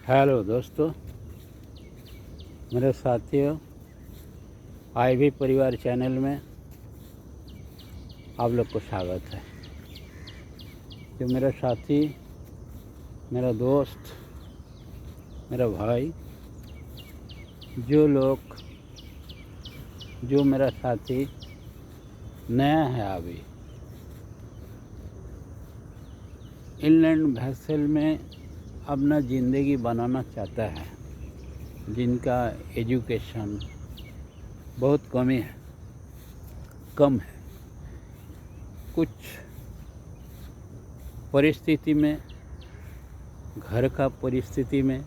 Hello दोस्तों, मेरे साथियों, IB परिवार चैनल में आप लोग को स्वागत है। जो मेरा साथी, मेरा दोस्त, मेरा भाई, जो मेरा साथी नया है अभी इनलैंड वेसल में अपना ज़िंदगी बनाना चाहता है, जिनका एजुकेशन बहुत कम है, कुछ परिस्थिति में, घर का परिस्थिति में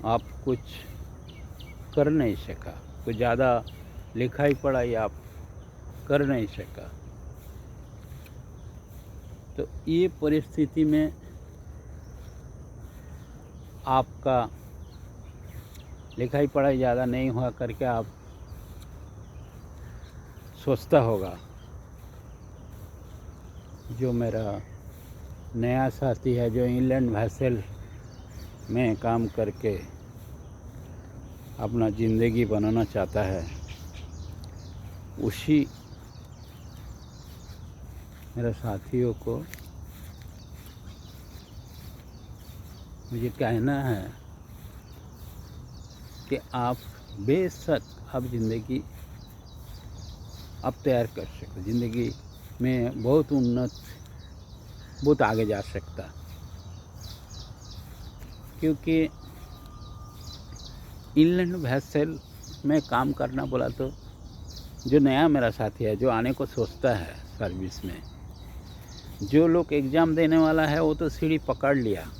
आप कुछ कर नहीं सका, कुछ ज़्यादा लिखाई पढ़ाई आप कर नहीं सका, तो ये परिस्थिति में आपका लिखाई पढ़ाई ज़्यादा नहीं हुआ करके आप सोचता होगा, जो मेरा नया साथी है, जो इनलैंड वेसल में काम करके अपना ज़िंदगी बनाना चाहता है, उसी मेरे साथियों को मुझे कहना है कि आप बेशक आप ज़िंदगी आप तैयार कर सकते, ज़िंदगी में बहुत बहुत आगे जा सकता, क्योंकि इनलैंड वेसल में काम करना बोला तो जो नया मेरा साथी है, जो आने को सोचता है सर्विस में, जो लोग एग्ज़ाम देने वाला है वो तो सीढ़ी पकड़ लिया,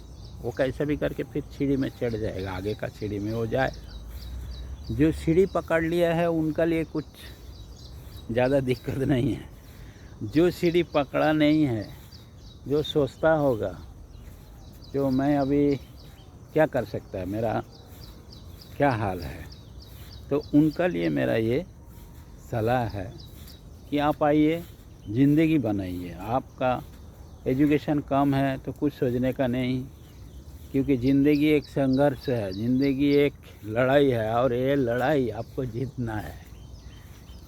वो कैसे भी करके फिर सीढ़ी में चढ़ जाएगा, आगे का सीढ़ी में वो जाएगा। जो सीढ़ी पकड़ लिया है उनका लिए कुछ ज़्यादा दिक्कत नहीं है। जो सीढ़ी पकड़ा नहीं है, जो सोचता होगा जो मैं अभी क्या कर सकता है, मेरा क्या हाल है, तो उनका लिए मेरा ये सलाह है कि आप आइए, ज़िंदगी बनाइए। आपका एजुकेशन कम है तो कुछ सोचने का नहीं, क्योंकि ज़िंदगी एक संघर्ष है, ज़िंदगी एक लड़ाई है, और ये लड़ाई आपको जीतना है।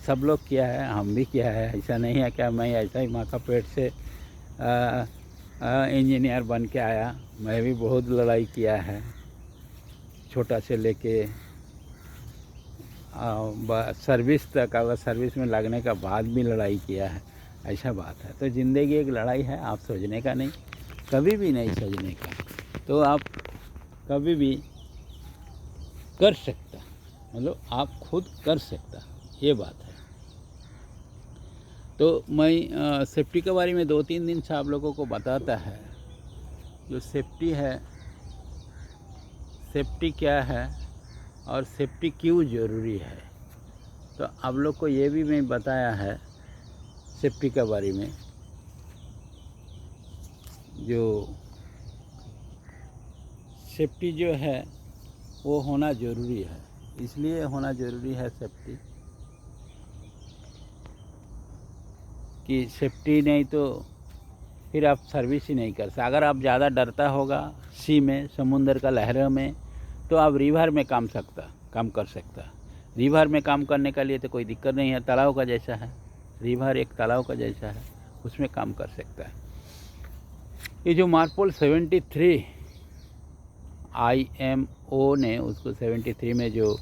सब लोग किया है, हम भी किया है, ऐसा नहीं है क्या मैं ऐसा ही माँ का पेट से इंजीनियर बन के आया। मैं भी बहुत लड़ाई किया है, छोटा से लेके सर्विस तक, अगर सर्विस में लगने का बाद भी लड़ाई किया है, ऐसा बात है। तो ज़िंदगी एक लड़ाई है, आप सोचने का नहीं, कभी भी नहीं सोचने का, तो आप कभी भी कर सकता, मतलब आप खुद कर सकता, ये बात है। तो मैं सेफ्टी के बारे में 2-3 दिन से आप लोगों को बताता है, जो सेफ्टी है, सेफ्टी क्या है और सेफ्टी क्यों ज़रूरी है। तो आप लोग को ये भी मैं बताया है सेफ्टी के बारे में, जो सेफ्टी जो है वो होना ज़रूरी है। इसलिए होना ज़रूरी है सेफ्टी, कि सेफ्टी नहीं तो फिर आप सर्विस ही नहीं कर सकते। अगर आप ज़्यादा डरता होगा सी में, समुंदर का लहरों में, तो आप रिवर में काम कर सकता। रिवर में काम करने के लिए तो कोई दिक्कत नहीं है, तालाब का जैसा है, रिवर एक तालाब का जैसा है, उसमें काम कर सकता है। ये जो मार्पोल 73 IMO ने उसको 73 में जो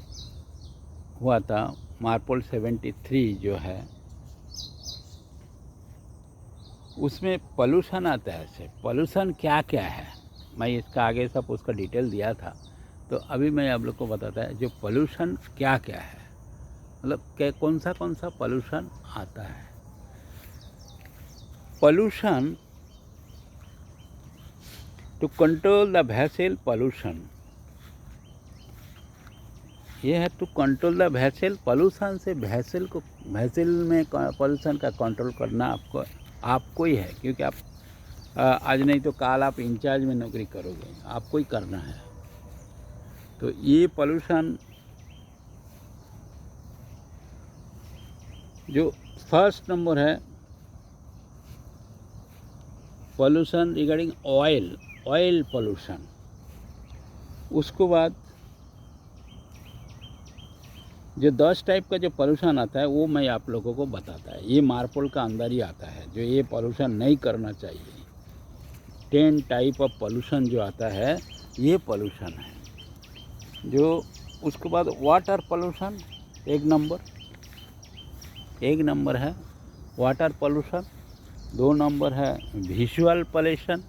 हुआ था, मार्पोल 73 जो है, उसमें पोल्यूशन आता है। पोल्यूशन क्या क्या है, मैं इसका आगे सब उसका डिटेल दिया था, तो अभी मैं आप लोग को बताता है जो पोल्यूशन क्या क्या है, मतलब कौन सा पोल्यूशन आता है। Pollution to control the vessel pollution, ये है to control the vessel pollution से वेसल में पोल्यूशन का कंट्रोल करना आपको ही है, क्योंकि आप आज नहीं तो कल आप इंचार्ज में नौकरी करोगे, आपको ही करना है। तो ये पोल्यूशन जो फर्स्ट नंबर है, pollution regarding oil pollution, उसको बाद जो 10 टाइप का जो पोल्यूशन आता है वो मैं आप लोगों को बताता है। ये मार्पोल का अंदर ही आता है जो ये पोल्यूशन नहीं करना चाहिए। 10 टाइप ऑफ पोल्यूशन जो आता है ये पोल्यूशन है जो। उसके बाद वाटर पोल्यूशन एक नंबर है वाटर पोल्यूशन। 2 नंबर है विजुअल पोल्यूशन।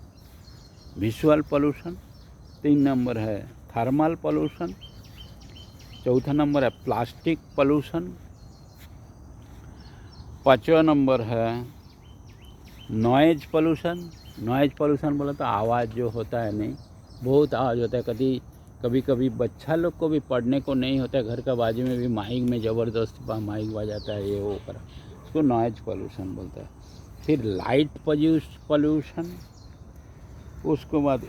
3 नंबर है थर्मल पोल्यूशन। 4था नंबर है प्लास्टिक पोल्यूशन। 5वां नंबर है नॉइज पोल्यूशन बोला तो आवाज़ जो होता है, नहीं बहुत आवाज़ होता है। कभी बच्चा लोग को भी पढ़ने को नहीं होता है, घर का बाजू में भी माइक में ज़बरदस्त माइक बजाता है, ये वो कर, उसको नॉइज पोल्यूशन बोलता है। फिर लाइट पोल्यूशन, उसके बाद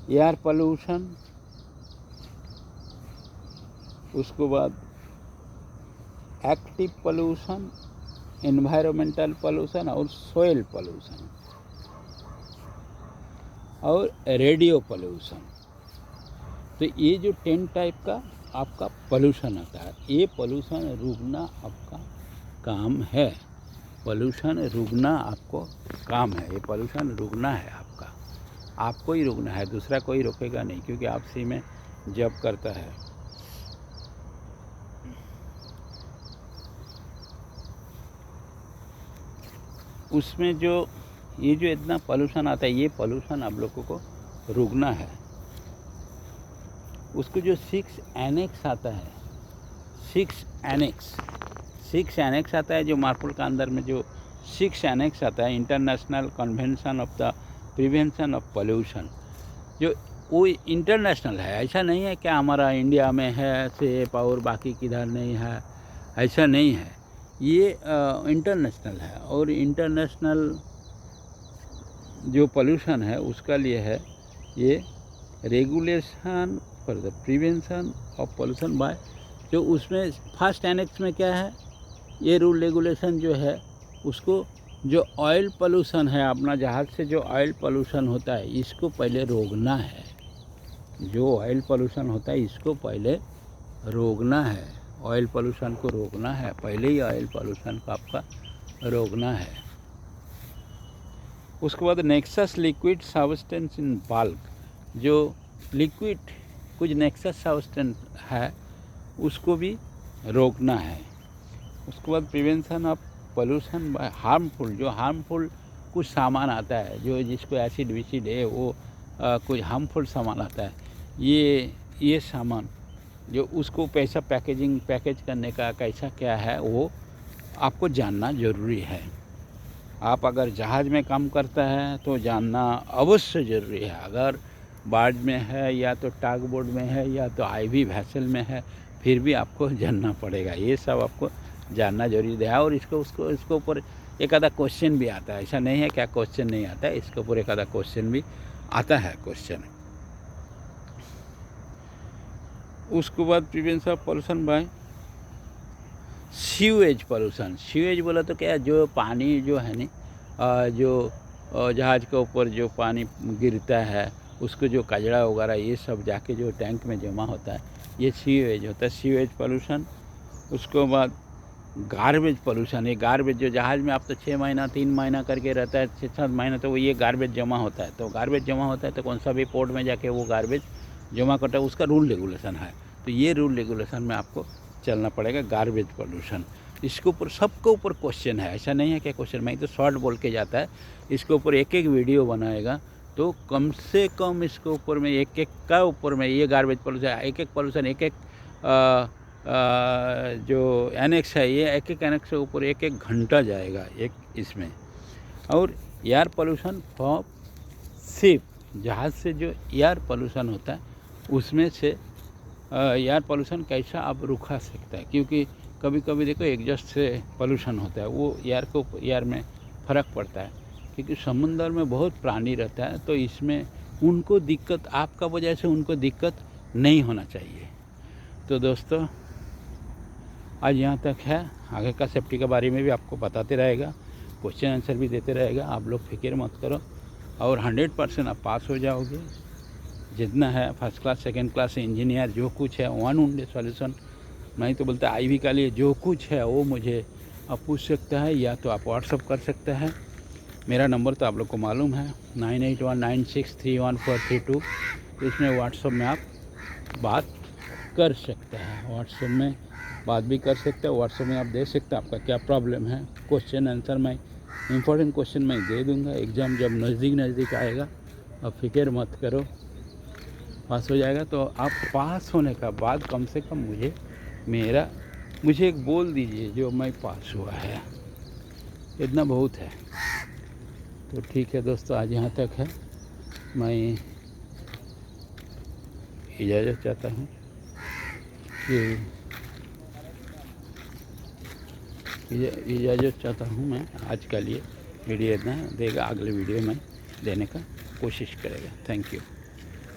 एयर पोल्यूशन, उसके बाद एक्टिव पोल्यूशन, एनवायरमेंटल पोल्यूशन और सोइल पोल्यूशन और रेडियो पोल्यूशन। तो ये जो 10 टाइप का आपका पोल्यूशन आता है, ये पोल्यूशन रुकना आपका काम है। पोल्यूशन रुकना आपको काम है। ये पोल्यूशन रुकना है आपको ही रुकना है, दूसरा कोई रोकेगा नहीं, क्योंकि आपसी में जब करता है। उसमें जो ये जो इतना पोल्यूशन आता है, ये पोल्यूशन आप लोगों को रुकना है। उसको जो 6 एनेक्स आता है, 6 एनेक्स आता है जो मार्पोल का अंदर में जो 6 एनेक्स आता है, international convention of the prevention of pollution, जो वो इंटरनेशनल है। ऐसा नहीं है कि हमारा इंडिया में है सिर्फ और बाकी किधर नहीं है, ऐसा नहीं है। ये इंटरनेशनल है और इंटरनेशनल जो पोल्यूशन है उसका लिए है ये regulation for the prevention of pollution by, जो उसमें फर्स्ट एनेक्स में क्या है, ये रूल रेगुलेशन जो है उसको, जो ऑयल पोल्यूशन है अपना जहाज़ से जो ऑयल पोल्यूशन होता है इसको पहले रोकना है। जो ऑयल पोल्यूशन होता है इसको पहले रोकना है, ऑयल पोल्यूशन को रोकना है, पहले ही ऑयल पोल्यूशन को आपका रोकना है। उसके बाद noxious liquid substance in bulk, जो लिक्विड कुछ नेक्सस सब्सटेंस है उसको भी रोकना है। उसके बाद prevention of pollution by harmful, जो हार्मफुल कुछ सामान आता है जो जिसको एसिड विसिड है वो कुछ हार्मफुल सामान आता है, ये सामान जो उसको पैसा पैकेज करने का कैसा क्या है वो आपको जानना ज़रूरी है। आप अगर जहाज़ में काम करता है तो जानना अवश्य ज़रूरी है। अगर बार्ज में है या तो टाग बोर्ड में है या तो आईवी वैसल में है, फिर भी आपको जानना पड़ेगा। ये सब आपको जानना जरूरी है। और इसको ऊपर एक आधा क्वेश्चन भी आता है, ऐसा नहीं है क्या क्वेश्चन नहीं आता है, इसके ऊपर एक आधा क्वेश्चन भी आता है क्वेश्चन। उसके बाद prevention of pollution by sewage pollution. Sewage बोला तो क्या, जो पानी जो है नी, जो जहाज़ के ऊपर जो पानी गिरता है उसको जो कचरा वगैरह ये सब जाके जो टैंक में जमा होता है, ये सीवेज होता है, सीवेज पोल्यूशन। उसके बाद गार्बेज पोल्यूशन, ये गार्बेज जो जहाज़ में आप तो 6 महीना 3 महीना करके रहता है, 6-7 महीना, तो वो ये गार्बेज जमा होता है। तो गार्बेज जमा होता है तो कौन सा भी पोर्ट में जाके वो गार्बेज जमा करता है, उसका रूल रेगुलेशन है। तो ये रूल रेगुलेशन में आपको चलना पड़ेगा। गार्बेज पोल्यूशन, इसके ऊपर सबके ऊपर क्वेश्चन है, ऐसा नहीं है क्या क्वेश्चन, मैं तो शॉर्ट बोल के जाता है। इसके ऊपर एक वीडियो बनाएगा तो कम से कम इसके ऊपर में एक का ऊपर में ये गार्बेज पोल्यूशन, एक पोल्यूशन, एक जो एनेक्स है, ये एक एनेक्स के ऊपर एक घंटा जाएगा एक इसमें। और एयर पोल्यूशन फॉर शिप, जहाज़ से जो एयर पोल्यूशन होता है उसमें से एयर पोल्यूशन कैसा आप रुका सकता है, क्योंकि कभी कभी देखो एग्जॉस्ट से पोल्यूशन होता है, वो एयर में फ़र्क पड़ता है, क्योंकि समुंदर में बहुत प्राणी रहता है, तो इसमें उनको दिक्कत, आपका वजह से उनको दिक्कत नहीं होना चाहिए। तो दोस्तों आज यहाँ तक है, आगे का सेफ्टी के बारे में भी आपको बताते रहेगा, क्वेश्चन आंसर भी देते रहेगा। आप लोग फिक्र मत करो और 100% आप पास हो जाओगे। जितना है first class second class engineer जो कुछ है वन ओनली सॉल्यूशन। मैं तो बोलता आईवी का लिए जो कुछ है वो मुझे आप पूछ सकता है, या तो आप व्हाट्सअप कर सकते हैं। मेरा नंबर तो आप लोग को मालूम है 9819631432। इसमें व्हाट्सअप में आप बात कर सकते हैं, व्हाट्सअप में बात भी कर सकते हैं। व्हाट्सअप में आप दे सकते हैं आपका क्या प्रॉब्लम है, क्वेश्चन आंसर मैं इम्पोर्टेंट क्वेश्चन मैं दे दूंगा। एग्ज़ाम जब नज़दीक आएगा अब फिक्र मत करो, पास हो जाएगा। तो आप पास होने का बाद कम से कम मुझे एक बोल दीजिए जो मैं पास हुआ है, इतना बहुत है। तो ठीक है दोस्तों, आज यहाँ तक है। मैं इजाज़त चाहता हूँ मैं आज के लिए। वीडियो इतना देगा, अगले वीडियो में देने का कोशिश करेगा। Thank you.